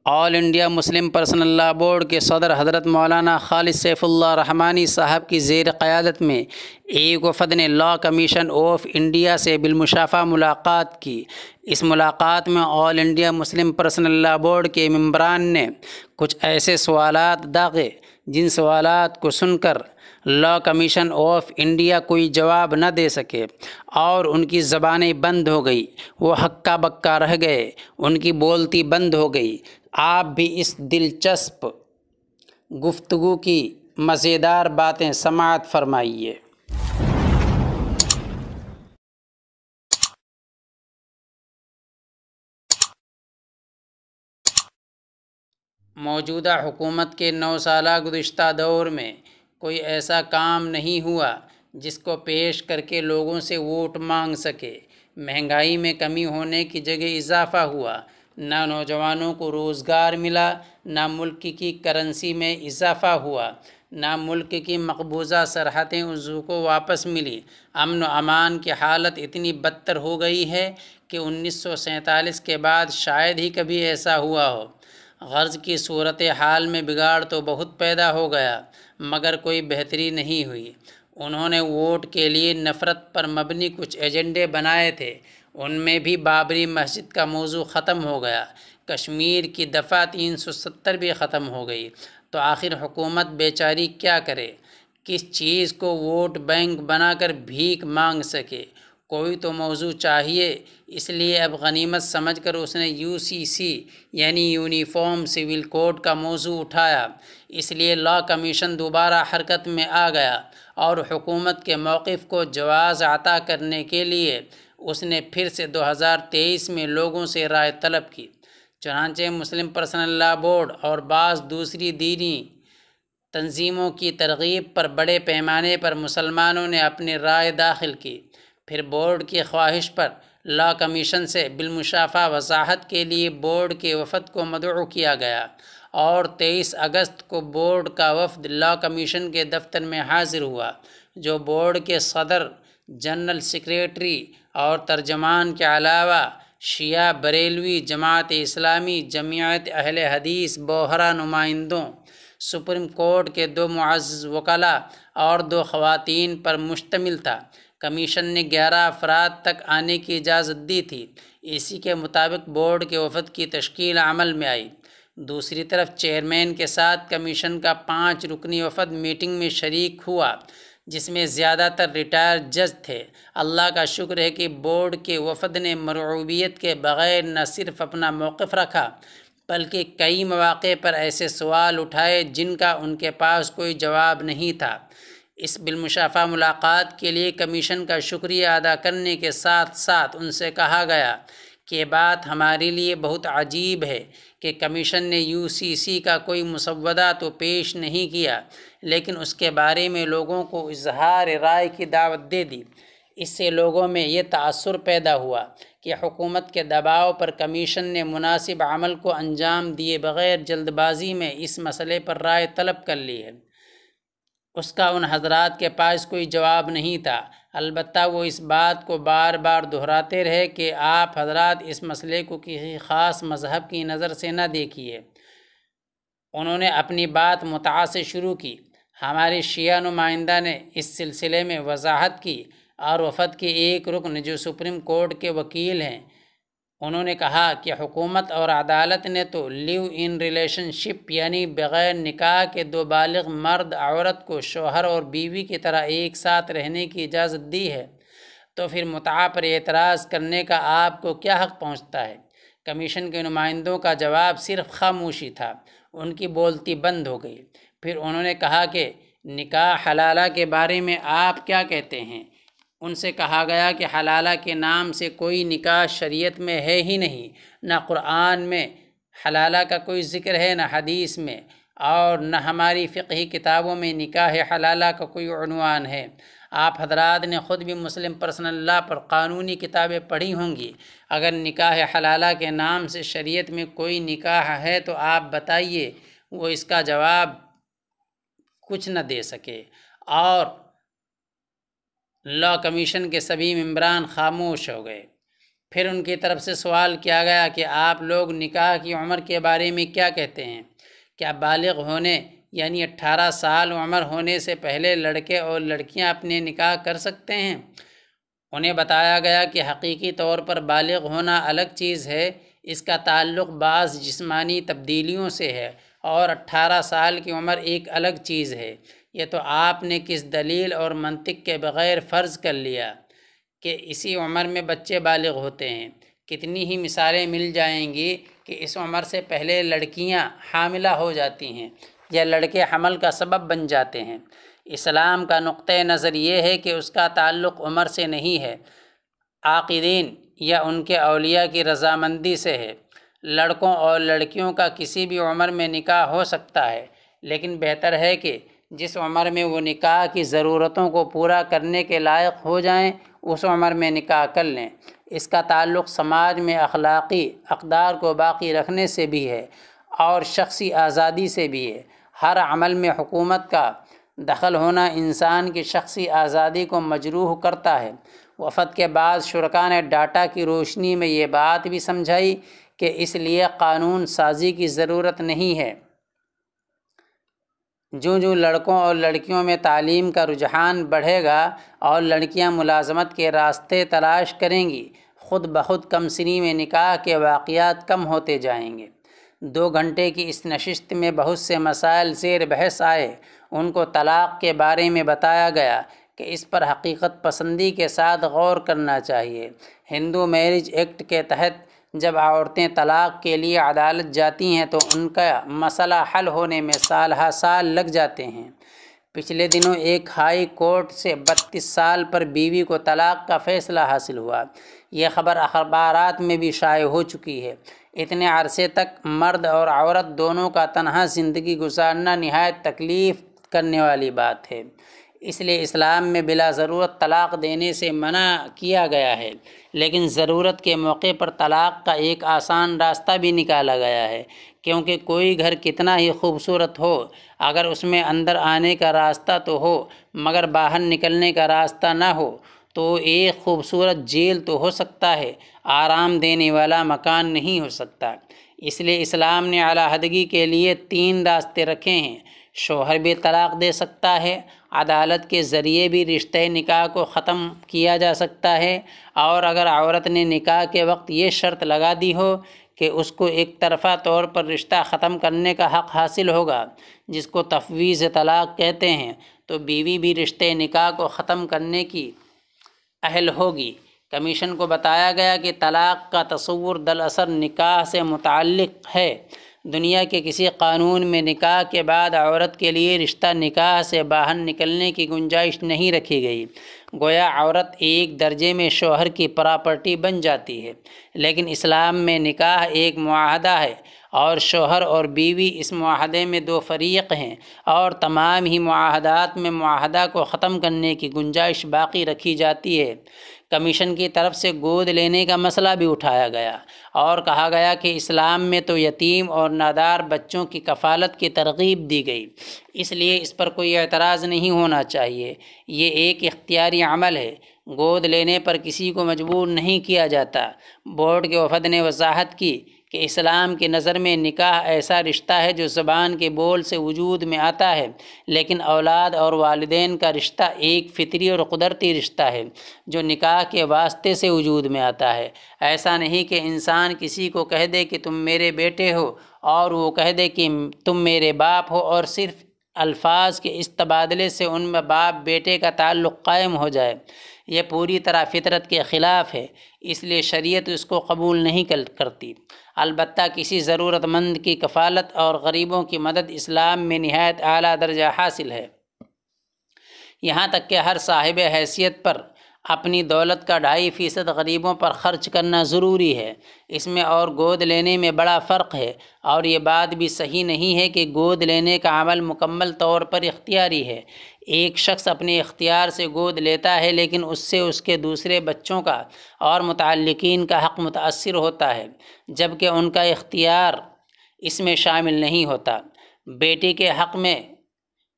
آل India Muslim Personal Law Board کے صدر حضرت مولانا خالد سیف اللہ رحمانی صاحب کی زیر قیادت میں ایک وفد نے لاء کمیشن آف انڈیا سے بالمشافہ ملاقات کی۔ اس ملاقات میں All India Muslim Personal Law Board کے ممبران نے کچھ ایسے سوالات داغے جن سوالات کو سن کر لاء کمیشن آف انڈیا کوئی جواب نہ دے سکے اور ان کی زبانیں بند ہو گئی، وہ ہکا بکا رہ گئے، ان کی بولتی بند ہو گئی۔ آپ بھی اس دلچسپ گفتگو کی مزیدار باتیں سماعت فرمائیے۔ موجودہ حکومت کے 9 سالہ گزشتہ دور میں کوئی ایسا کام نہیں ہوا جس کو پیش کر کے لوگوں سے ووٹ مانگ سکے۔ مہنگائی میں کمی ہونے کی جگہ اضافہ ہوا، نہ نوجوانوں کو روزگار ملا، نہ ملک کی کرنسی میں اضافہ ہوا، نہ ملک کی مقبوضہ سرحدیں عضو کو واپس ملی۔ امن و امان کی حالت اتنی بدتر ہو گئی ہے کہ 1947 کے بعد شاید ہی کبھی ایسا ہوا ہو۔ غرض کی صورتحال میں بگاڑ تو بہت پیدا ہو گیا مگر کوئی بہتری نہیں ہوئی۔ انہوں نے ووٹ کے لیے نفرت پر مبنی کچھ ایجنڈے بنائے تھے، ان میں بھی بابری مسجد کا موضوع ختم ہو گیا، کشمیر کی دفعہ 370 بھی ختم ہو گئی، تو آخر حکومت بیچاری کیا کرے؟ کس چیز کو ووٹ بینک بنا کر بھیک مانگ سکے؟ کوئی تو موضوع چاہیے، اس لیے اب غنیمت سمجھ کر اس نے UCC یعنی یونیفارم سول کوڈ کا موضوع اٹھایا۔ اس لیے لاء کمیشن دوبارہ حرکت میں آ گیا اور حکومت کے موقف کو جواز عطا کرنے کے لیے اس نے پھر سے 2023 میں لوگوں سے رائے طلب کی۔ چنانچہ مسلم پرسنل لاء بورڈ اور بعض دوسری دینی تنظیموں کی ترغیب پر بڑے پیمانے پر مسلمانوں نے اپنی رائے داخل کی۔ پھر بورڈ کی خواہش پر لاء کمیشن سے بالمشافہ وضاحت کے لیے بورڈ کے وفد کو مدعو کیا گیا اور 23 اگست کو بورڈ کا وفد لاء کمیشن کے دفتر میں حاضر ہوا، جو بورڈ کے صدر، جنرل سیکریٹری اور ترجمان کے علاوہ شیعہ بریلوی جماعت اسلامی، جمعیت اہل حدیث بوہرہ نمائندوں، سپریم کورٹ کے 2 معزز وکلاء اور 2 خواتین پر مشتمل تھا۔ کمیشن نے 11 افراد تک آنے کی اجازت دی تھی۔ اسی کے مطابق بورڈ کے وفد کی تشکیل عمل میں آئی۔ دوسری طرف چیئرمین کے ساتھ کمیشن کا 5 رکنی وفد میٹنگ میں شریک ہوا، جس میں زیادہ تر ریٹائر جج تھے۔ اللہ کا شکر ہے کہ بورڈ کے وفد نے مرعوبیت کے بغیر نہ صرف اپنا موقف رکھا بلکہ کئی مواقع پر ایسے سوال اٹھائے جن کا ان کے پاس کوئی جواب نہیں تھا۔ اس بالمشافہ ملاقات کے لیے کمیشن کا شکریہ ادا کرنے کے ساتھ ساتھ ان سے کہا گیا کہ یہ بات ہمارے لیے بہت عجیب ہے کہ کمیشن نے UCC کا کوئی مسودہ تو پیش نہیں کیا لیکن اس کے بارے میں لوگوں کو اظہار رائے کی دعوت دے دی۔ اس سے لوگوں میں یہ تاثر پیدا ہوا کہ حکومت کے دباؤ پر کمیشن نے مناسب عمل کو انجام دیے بغیر جلد بازی میں اس مسئلے پر رائے طلب کر لی ہے۔ اس کا ان حضرات کے پاس کوئی جواب نہیں تھا، البتہ وہ اس بات کو بار بار دہراتے رہے کہ آپ حضرات اس مسئلے کو کسی خاص مذہب کی نظر سے نہ دیکھیے۔ انہوں نے اپنی بات متعا سے شروع کی۔ ہمارے شیعہ نمائندہ نے اس سلسلے میں وضاحت کی اور وفد کے ایک رکن جو سپریم کورٹ کے وکیل ہیں، انہوں نے کہا کہ حکومت اور عدالت نے تو لیو ان ریلیشن شپ یعنی بغیر نکاح کے 2 بالغ مرد عورت کو شوہر اور بیوی کی طرح ایک ساتھ رہنے کی اجازت دی ہے، تو پھر متعا پر اعتراض کرنے کا آپ کو کیا حق پہنچتا ہے؟ کمیشن کے نمائندوں کا جواب صرف خاموشی تھا، ان کی بولتی بند ہو گئی۔ پھر انہوں نے کہا کہ نکاح حلالہ کے بارے میں آپ کیا کہتے ہیں؟ ان سے کہا گیا کہ حلالہ کے نام سے کوئی نکاح شریعت میں ہے ہی نہیں، نہ قرآن میں حلالہ کا کوئی ذکر ہے، نہ حدیث میں، اور نہ ہماری فقہی کتابوں میں نکاح حلالہ کا کوئی عنوان ہے۔ آپ حضرات نے خود بھی مسلم پرسنل لاء پر قانونی کتابیں پڑھی ہوں گی، اگر نکاح حلالہ کے نام سے شریعت میں کوئی نکاح ہے تو آپ بتائیے۔ وہ اس کا جواب کچھ نہ دے سکے اور لاء کمیشن کے سبھی ممبران خاموش ہو گئے۔ پھر ان کی طرف سے سوال کیا گیا کہ آپ لوگ نکاح کی عمر کے بارے میں کیا کہتے ہیں؟ کیا بالغ ہونے یعنی 18 سال عمر ہونے سے پہلے لڑکے اور لڑکیاں اپنے نکاح کر سکتے ہیں؟ انہیں بتایا گیا کہ حقیقی طور پر بالغ ہونا الگ چیز ہے، اس کا تعلق بعض جسمانی تبدیلیوں سے ہے، اور 18 سال کی عمر ایک الگ چیز ہے۔ یہ تو آپ نے کس دلیل اور منطق کے بغیر فرض کر لیا کہ اسی عمر میں بچے بالغ ہوتے ہیں۔ کتنی ہی مثالیں مل جائیں گی کہ اس عمر سے پہلے لڑکیاں حاملہ ہو جاتی ہیں یا لڑکے حمل کا سبب بن جاتے ہیں۔ اسلام کا نقطۂ نظر یہ ہے کہ اس کا تعلق عمر سے نہیں ہے، عاقدین یا ان کے اولیاء کی رضامندی سے ہے۔ لڑکوں اور لڑکیوں کا کسی بھی عمر میں نکاح ہو سکتا ہے، لیکن بہتر ہے کہ جس عمر میں وہ نکاح کی ضرورتوں کو پورا کرنے کے لائق ہو جائیں اس عمر میں نکاح کر لیں۔ اس کا تعلق سماج میں اخلاقی اقدار کو باقی رکھنے سے بھی ہے اور شخصی آزادی سے بھی ہے۔ ہر عمل میں حکومت کا دخل ہونا انسان کی شخصی آزادی کو مجروح کرتا ہے۔ وفد کے بعد شرکاء نے ڈاٹا کی روشنی میں یہ بات بھی سمجھائی کہ اس لیے قانون سازی کی ضرورت نہیں ہے۔ جو لڑکوں اور لڑکیوں میں تعلیم کا رجحان بڑھے گا اور لڑکیاں ملازمت کے راستے تلاش کریں گی، خود بخود کم سنی میں نکاح کے واقعات کم ہوتے جائیں گے۔ 2 گھنٹے کی اس نشست میں بہت سے مسائل زیر بحث آئے۔ ان کو طلاق کے بارے میں بتایا گیا کہ اس پر حقیقت پسندی کے ساتھ غور کرنا چاہیے۔ ہندو میرج ایکٹ کے تحت جب عورتیں طلاق کے لیے عدالت جاتی ہیں تو ان کا مسئلہ حل ہونے میں سال ہا سال لگ جاتے ہیں۔ پچھلے دنوں ایک ہائی کورٹ سے 32 سال پر بیوی کو طلاق کا فیصلہ حاصل ہوا۔ یہ خبر اخبارات میں بھی شائع ہو چکی ہے۔ اتنے عرصے تک مرد اور عورت دونوں کا تنہا زندگی گزارنا نہایت تکلیف کرنے والی بات ہے، اس لیے اسلام میں بلا ضرورت طلاق دینے سے منع کیا گیا ہے، لیکن ضرورت کے موقع پر طلاق کا ایک آسان راستہ بھی نکالا گیا ہے، کیونکہ کوئی گھر کتنا ہی خوبصورت ہو، اگر اس میں اندر آنے کا راستہ تو ہو مگر باہر نکلنے کا راستہ نہ ہو تو ایک خوبصورت جیل تو ہو سکتا ہے، آرام دینے والا مکان نہیں ہو سکتا۔ اس لیے اسلام نے علیحدگی کے لیے 3 راستے رکھے ہیں۔ شوہر بھی طلاق دے سکتا ہے، عدالت کے ذریعے بھی رشتہ نکاح کو ختم کیا جا سکتا ہے، اور اگر عورت نے نکاح کے وقت یہ شرط لگا دی ہو کہ اس کو ایک طرفہ طور پر رشتہ ختم کرنے کا حق حاصل ہوگا، جس کو تفویض طلاق کہتے ہیں، تو بیوی بھی رشتہ نکاح کو ختم کرنے کی اہل ہوگی۔ کمیشن کو بتایا گیا کہ طلاق کا تصور دراصل نکاح سے متعلق ہے۔ دنیا کے کسی قانون میں نکاح کے بعد عورت کے لیے رشتہ نکاح سے باہر نکلنے کی گنجائش نہیں رکھی گئی، گویا عورت ایک درجے میں شوہر کی پراپرٹی بن جاتی ہے۔ لیکن اسلام میں نکاح ایک معاہدہ ہے اور شوہر اور بیوی اس معاہدے میں 2 فریق ہیں، اور تمام ہی معاہدات میں معاہدہ کو ختم کرنے کی گنجائش باقی رکھی جاتی ہے۔ کمیشن کی طرف سے گود لینے کا مسئلہ بھی اٹھایا گیا اور کہا گیا کہ اسلام میں تو یتیم اور نادار بچوں کی کفالت کی ترغیب دی گئی، اس لیے اس پر کوئی اعتراض نہیں ہونا چاہیے۔ یہ ایک اختیاری عمل ہے، گود لینے پر کسی کو مجبور نہیں کیا جاتا۔ بورڈ کے وفد نے وضاحت کی کہ اسلام کی نظر میں نکاح ایسا رشتہ ہے جو زبان کے بول سے وجود میں آتا ہے، لیکن اولاد اور والدین کا رشتہ ایک فطری اور قدرتی رشتہ ہے جو نکاح کے واسطے سے وجود میں آتا ہے۔ ایسا نہیں کہ انسان کسی کو کہہ دے کہ تم میرے بیٹے ہو اور وہ کہہ دے کہ تم میرے باپ ہو، اور صرف الفاظ کے اس تبادلے سے ان میں باپ بیٹے کا تعلق قائم ہو جائے۔ یہ پوری طرح فطرت کے خلاف ہے، اس لیے شریعت اس کو قبول نہیں کرتی۔ البتہ کسی ضرورت مند کی کفالت اور غریبوں کی مدد اسلام میں نہایت اعلیٰ درجہ حاصل ہے، یہاں تک کہ ہر صاحب حیثیت پر اپنی دولت کا 2.5% غریبوں پر خرچ کرنا ضروری ہے۔ اس میں اور گود لینے میں بڑا فرق ہے، اور یہ بات بھی صحیح نہیں ہے کہ گود لینے کا عمل مکمل طور پر اختیاری ہے۔ ایک شخص اپنے اختیار سے گود لیتا ہے، لیکن اس سے اس کے دوسرے بچوں کا اور متعلقین کا حق متاثر ہوتا ہے، جبکہ ان کا اختیار اس میں شامل نہیں ہوتا۔ بیٹی کے حق میں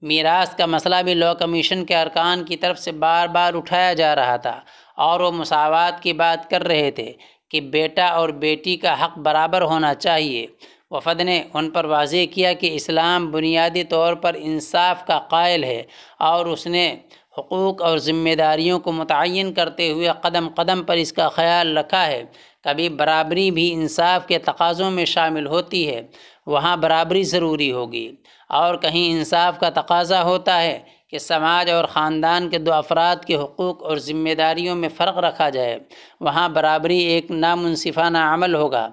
میراث کا مسئلہ بھی لاء کمیشن کے ارکان کی طرف سے بار بار اٹھایا جا رہا تھا، اور وہ مساوات کی بات کر رہے تھے کہ بیٹا اور بیٹی کا حق برابر ہونا چاہیے۔ وفد نے ان پر واضح کیا کہ اسلام بنیادی طور پر انصاف کا قائل ہے اور اس نے حقوق اور ذمہ داریوں کو متعین کرتے ہوئے قدم قدم پر اس کا خیال رکھا ہے۔ کبھی برابری بھی انصاف کے تقاضوں میں شامل ہوتی ہے، وہاں برابری ضروری ہوگی، اور کہیں انصاف کا تقاضا ہوتا ہے کہ سماج اور خاندان کے دو افراد کے حقوق اور ذمہ داریوں میں فرق رکھا جائے، وہاں برابری ایک نامنصفانہ عمل ہوگا۔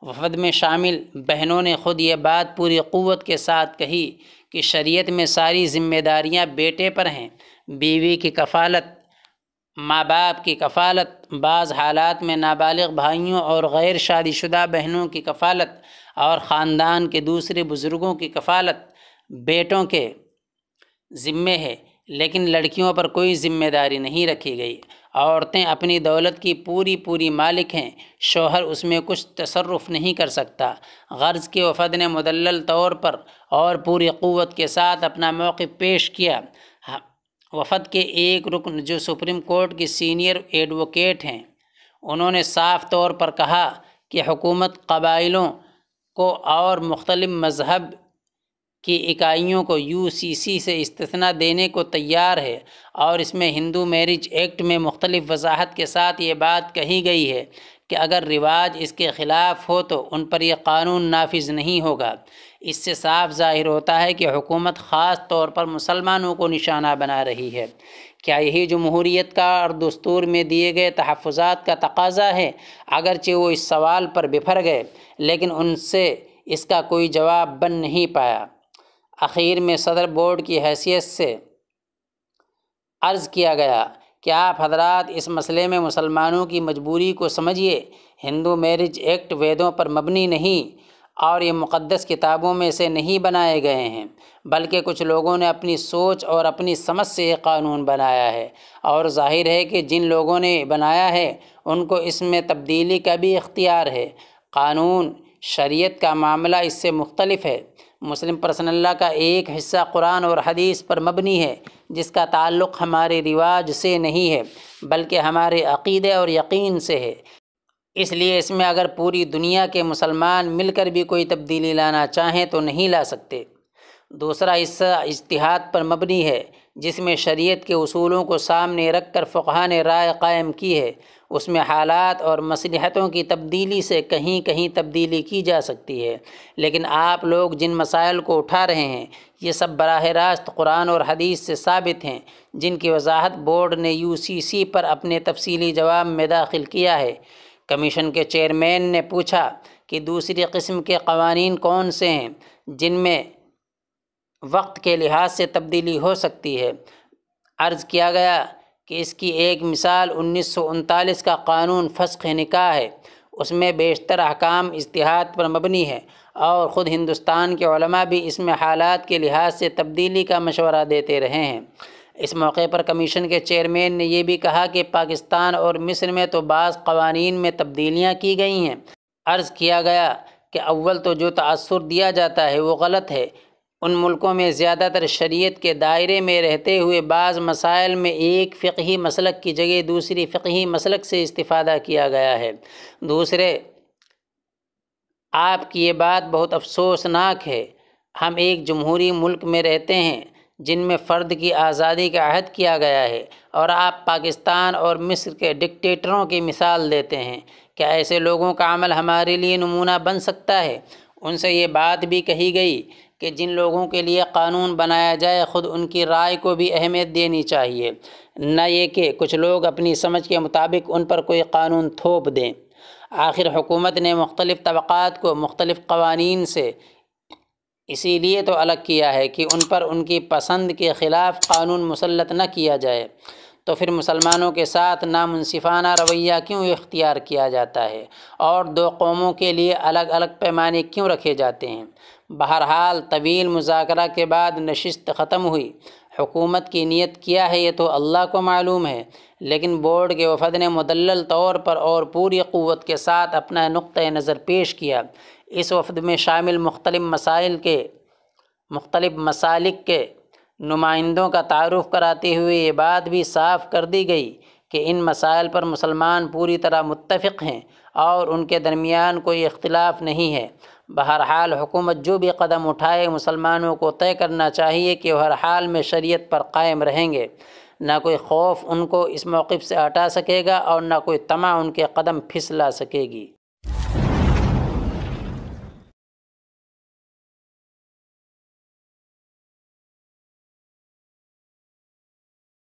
وفد میں شامل بہنوں نے خود یہ بات پوری قوت کے ساتھ کہی کہ شریعت میں ساری ذمہ داریاں بیٹے پر ہیں۔ بیوی کی کفالت، ماں باپ کی کفالت، بعض حالات میں نابالغ بھائیوں اور غیر شادی شدہ بہنوں کی کفالت اور خاندان کے دوسرے بزرگوں کی کفالت بیٹوں کے ذمے ہے، لیکن لڑکیوں پر کوئی ذمہ داری نہیں رکھی گئی۔ عورتیں اپنی دولت کی پوری مالک ہیں، شوہر اس میں کچھ تصرف نہیں کر سکتا۔ غرض کہ وفد نے مدلل طور پر اور پوری قوت کے ساتھ اپنا موقف پیش کیا۔ وفد کے ایک رکن جو سپریم کورٹ کی سینئر ایڈوکیٹ ہیں، انہوں نے صاف طور پر کہا کہ حکومت قبائلیوں کو اور مختلف مذہب کی اکائیوں کو UCC سے استثناء دینے کو تیار ہے، اور اس میں ہندو میرج ایکٹ میں مختلف وضاحت کے ساتھ یہ بات کہی گئی ہے کہ اگر رواج اس کے خلاف ہو تو ان پر یہ قانون نافذ نہیں ہوگا۔ اس سے صاف ظاہر ہوتا ہے کہ حکومت خاص طور پر مسلمانوں کو نشانہ بنا رہی ہے۔ کیا یہی جمہوریت کا اور دستور میں دیے گئے تحفظات کا تقاضا ہے؟ اگرچہ وہ اس سوال پر بپھر گئے، لیکن ان سے اس کا کوئی جواب بن نہیں پایا۔ اخیر میں صدر بورڈ کی حیثیت سے عرض کیا گیا کہ آپ حضرات اس مسئلے میں مسلمانوں کی مجبوری کو سمجھیے۔ ہندو میرج ایکٹ ویدوں پر مبنی نہیں اور یہ مقدس کتابوں میں سے نہیں بنائے گئے ہیں، بلکہ کچھ لوگوں نے اپنی سوچ اور اپنی سمجھ سے یہ قانون بنایا ہے، اور ظاہر ہے کہ جن لوگوں نے بنایا ہے ان کو اس میں تبدیلی کا بھی اختیار ہے۔ قانون شریعت کا معاملہ اس سے مختلف ہے۔ مسلم پرسنل لاء کا ایک حصہ قرآن اور حدیث پر مبنی ہے، جس کا تعلق ہمارے رواج سے نہیں ہے بلکہ ہمارے عقیدے اور یقین سے ہے۔ اس لیے اس میں اگر پوری دنیا کے مسلمان مل کر بھی کوئی تبدیلی لانا چاہیں تو نہیں لا سکتے۔ دوسرا حصہ اجتہاد پر مبنی ہے، جس میں شریعت کے اصولوں کو سامنے رکھ کر فقہاء نے رائے قائم کی ہے۔ اس میں حالات اور مصلحتوں کی تبدیلی سے کہیں کہیں تبدیلی کی جا سکتی ہے، لیکن آپ لوگ جن مسائل کو اٹھا رہے ہیں یہ سب براہ راست قرآن اور حدیث سے ثابت ہیں، جن کی وضاحت بورڈ نے UCC پر اپنے تفصیلی جواب میں داخل کیا ہے۔ کمیشن کے چیئرمین نے پوچھا کہ دوسری قسم کے قوانین کون سے ہیں جن میں وقت کے لحاظ سے تبدیلی ہو سکتی ہے؟ عرض کیا گیا کہ اس کی ایک مثال 1939 کا قانون فسخ نکاح ہے۔ اس میں بیشتر احکام اجتہاد پر مبنی ہے، اور خود ہندوستان کے علماء بھی اس میں حالات کے لحاظ سے تبدیلی کا مشورہ دیتے رہے ہیں۔ اس موقع پر کمیشن کے چیئرمین نے یہ بھی کہا کہ پاکستان اور مصر میں تو بعض قوانین میں تبدیلیاں کی گئی ہیں۔ عرض کیا گیا کہ اول تو جو تأثر دیا جاتا ہے وہ غلط ہے۔ ان ملکوں میں زیادہ تر شریعت کے دائرے میں رہتے ہوئے بعض مسائل میں ایک فقہی مسلک کی جگہ دوسری فقہی مسلک سے استفادہ کیا گیا ہے۔ دوسرے، آپ کی یہ بات بہت افسوسناک ہے۔ ہم ایک جمہوری ملک میں رہتے ہیں جن میں فرد کی آزادی کا عہد کیا گیا ہے، اور آپ پاکستان اور مصر کے ڈکٹیٹروں کی مثال دیتے ہیں۔ کیا ایسے لوگوں کا عمل ہمارے لیے نمونہ بن سکتا ہے؟ ان سے یہ بات بھی کہی گئی کہ جن لوگوں کے لیے قانون بنایا جائے خود ان کی رائے کو بھی اہمیت دینی چاہیے، نہ یہ کہ کچھ لوگ اپنی سمجھ کے مطابق ان پر کوئی قانون تھوپ دیں۔ آخر حکومت نے مختلف طبقات کو مختلف قوانین سے اسی لیے تو الگ کیا ہے کہ ان پر ان کی پسند کے خلاف قانون مسلط نہ کیا جائے، تو پھر مسلمانوں کے ساتھ نامنصفانہ رویہ کیوں اختیار کیا جاتا ہے، اور دو قوموں کے لیے الگ الگ پیمانے کیوں رکھے جاتے ہیں؟ بہرحال طویل مذاکرہ کے بعد نشست ختم ہوئی۔ حکومت کی نیت کیا ہے یہ تو اللہ کو معلوم ہے، لیکن بورڈ کے وفد نے مدلل طور پر اور پوری قوت کے ساتھ اپنا نقطۂ نظر پیش کیا۔ اس وفد میں شامل مختلف مسالک کے نمائندوں کا تعارف کراتے ہوئے یہ بات بھی صاف کر دی گئی کہ ان مسائل پر مسلمان پوری طرح متفق ہیں اور ان کے درمیان کوئی اختلاف نہیں ہے۔ بہرحال حکومت جو بھی قدم اٹھائے مسلمانوں کو طے کرنا چاہیے کہ وہ ہر حال میں شریعت پر قائم رہیں گے۔ نہ کوئی خوف ان کو اس موقف سے ہٹا سکے گا اور نہ کوئی طمع ان کے قدم پھسلا سکے گی۔